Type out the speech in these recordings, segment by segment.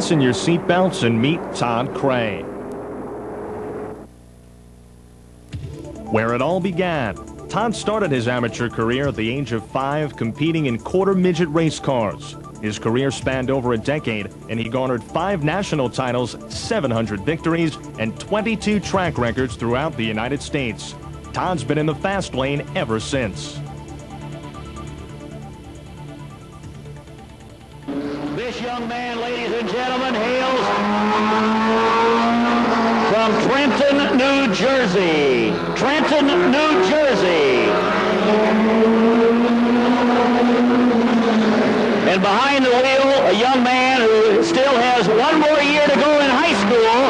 Fasten your seatbelts and meet Todd Cray. Where it all began, Todd started his amateur career at the age of 5 competing in quarter-midget race cars. His career spanned over a decade, and he garnered 5 national titles, 700 victories, and 22 track records throughout the United States. Todd's been in the fast lane ever since. This young man, ladies and gentlemen, hails from Trenton, New Jersey. Trenton, New Jersey. And behind the wheel, a young man who still has one more year to go in high school.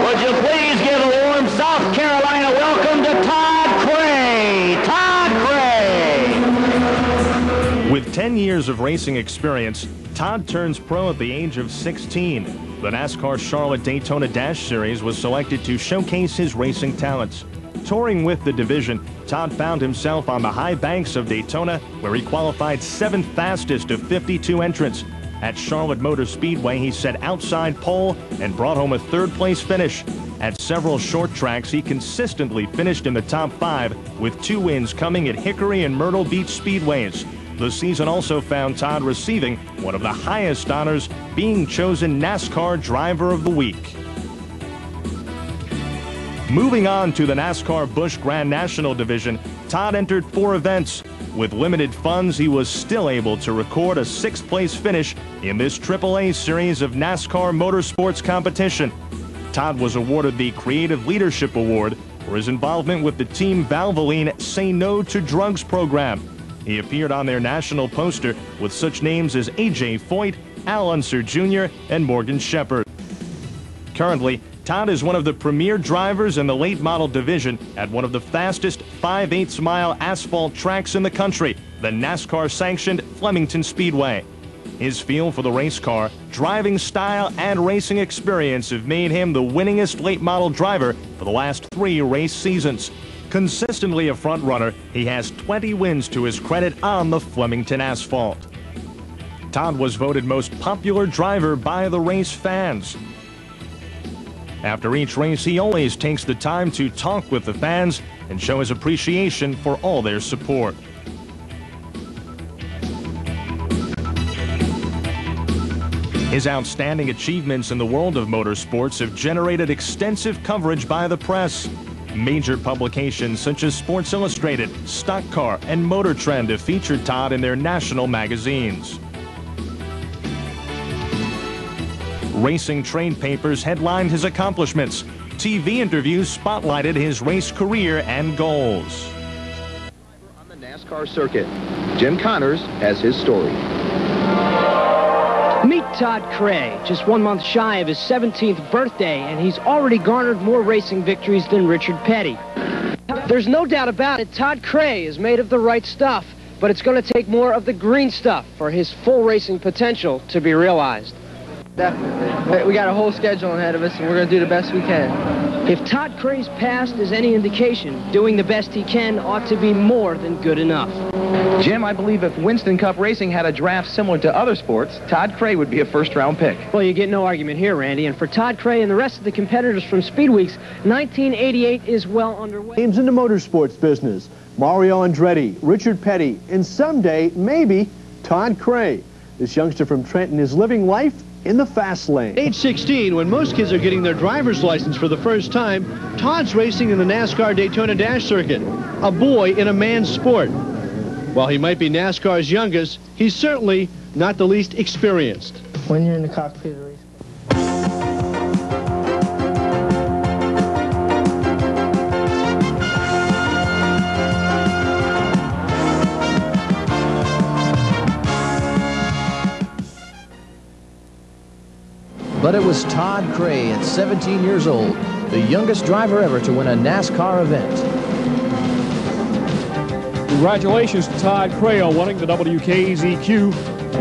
Would you please give a warm South Carolina welcome to Todd Cray. Todd Cray. With 10 years of racing experience, Todd turns pro at the age of 16. The NASCAR Charlotte Daytona Dash Series was selected to showcase his racing talents. Touring with the division, Todd found himself on the high banks of Daytona, where he qualified 7th fastest of 52 entrants. At Charlotte Motor Speedway, he set outside pole and brought home a 3rd-place finish. At several short tracks, he consistently finished in the top 5, with 2 wins coming at Hickory and Myrtle Beach Speedways. The season also found Todd receiving one of the highest honors, being chosen NASCAR Driver of the Week. Moving on to the NASCAR Busch Grand National Division, Todd entered 4 events. With limited funds, he was still able to record a 6th-place finish in this AAA series of NASCAR motorsports competition. Todd was awarded the Creative Leadership Award for his involvement with the Team Valvoline Say No to Drugs program. He appeared on their national poster with such names as A.J. Foyt, Al Unser Jr., and Morgan Shepherd. Currently, Todd is one of the premier drivers in the late model division at one of the fastest 5/8 mile asphalt tracks in the country, the NASCAR-sanctioned Flemington Speedway. His feel for the race car, driving style, and racing experience have made him the winningest late model driver for the last 3 race seasons. Consistently a front runner, he has 20 wins to his credit on the Flemington asphalt. Todd was voted most popular driver by the race fans. After each race, he always takes the time to talk with the fans and show his appreciation for all their support. His outstanding achievements in the world of motorsports have generated extensive coverage by the press. Major publications such as Sports Illustrated, Stock Car, and Motor Trend have featured Todd in their national magazines. Racing trade papers headlined his accomplishments. TV interviews spotlighted his race career and goals. On the NASCAR circuit, Jim Connors has his story. Meet Todd Cray, just 1 month shy of his 17th birthday, and he's already garnered more racing victories than Richard Petty. There's no doubt about it, Todd Cray is made of the right stuff, but it's going to take more of the green stuff for his full racing potential to be realized. Definitely. We got a whole schedule ahead of us, and we're going to do the best we can. If Todd Cray's past is any indication, doing the best he can ought to be more than good enough. Jim, I believe if Winston Cup Racing had a draft similar to other sports, Todd Cray would be a first-round pick. Well, you get no argument here, Randy. And for Todd Cray and the rest of the competitors from Speed Weeks, 1988 is well underway. Names in the motorsports business: Mario Andretti, Richard Petty, and someday, maybe, Todd Cray. This youngster from Trenton is living life in the fast lane. Age 16, when most kids are getting their driver's license for the first time, Todd's racing in the NASCAR Daytona Dash Circuit, a boy in a man's sport. While he might be NASCAR's youngest, he's certainly not the least experienced. When you're in the cockpit of the race. But it was Todd Cray at 17 years old, the youngest driver ever to win a NASCAR event. Congratulations to Todd Cray on winning the WKZQ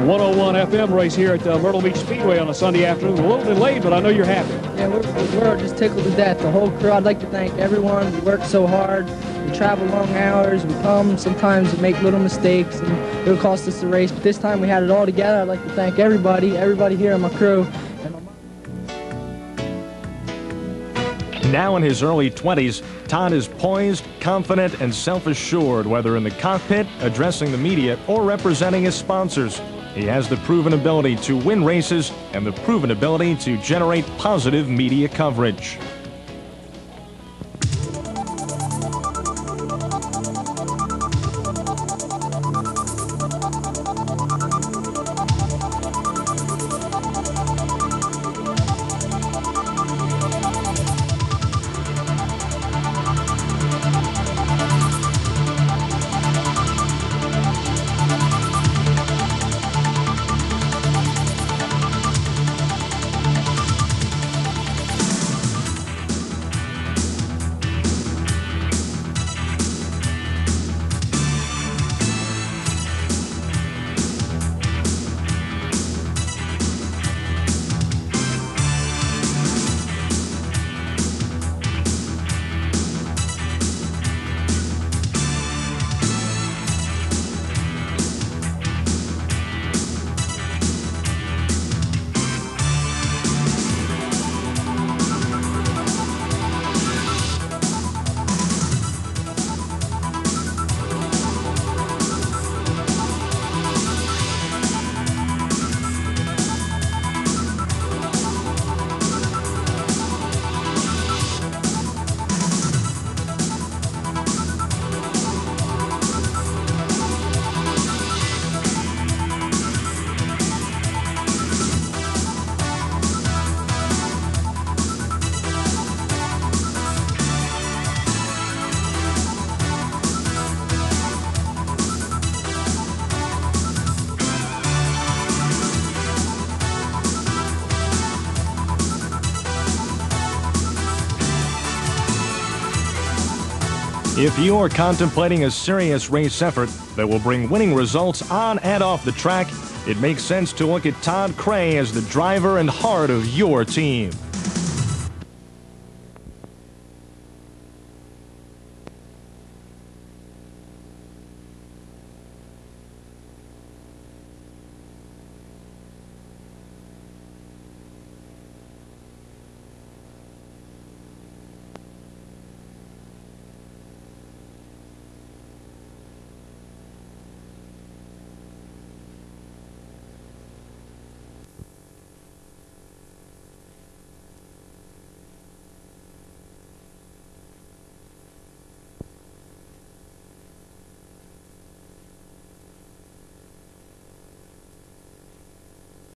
101 FM race here at Myrtle Beach Speedway on a Sunday afternoon. A little bit late, but I know you're happy. Yeah, we're just tickled to death. The whole crew. I'd like to thank everyone. We work so hard. We travel long hours. We come. Sometimes we make little mistakes, and it'll cost us the race. But this time we had it all together. I'd like to thank everybody here on my crew. Now in his early 20s, Todd is poised, confident, and self-assured, whether in the cockpit, addressing the media, or representing his sponsors. He has the proven ability to win races and the proven ability to generate positive media coverage. If you are contemplating a serious race effort that will bring winning results on and off the track, it makes sense to look at Todd Cray as the driver and heart of your team.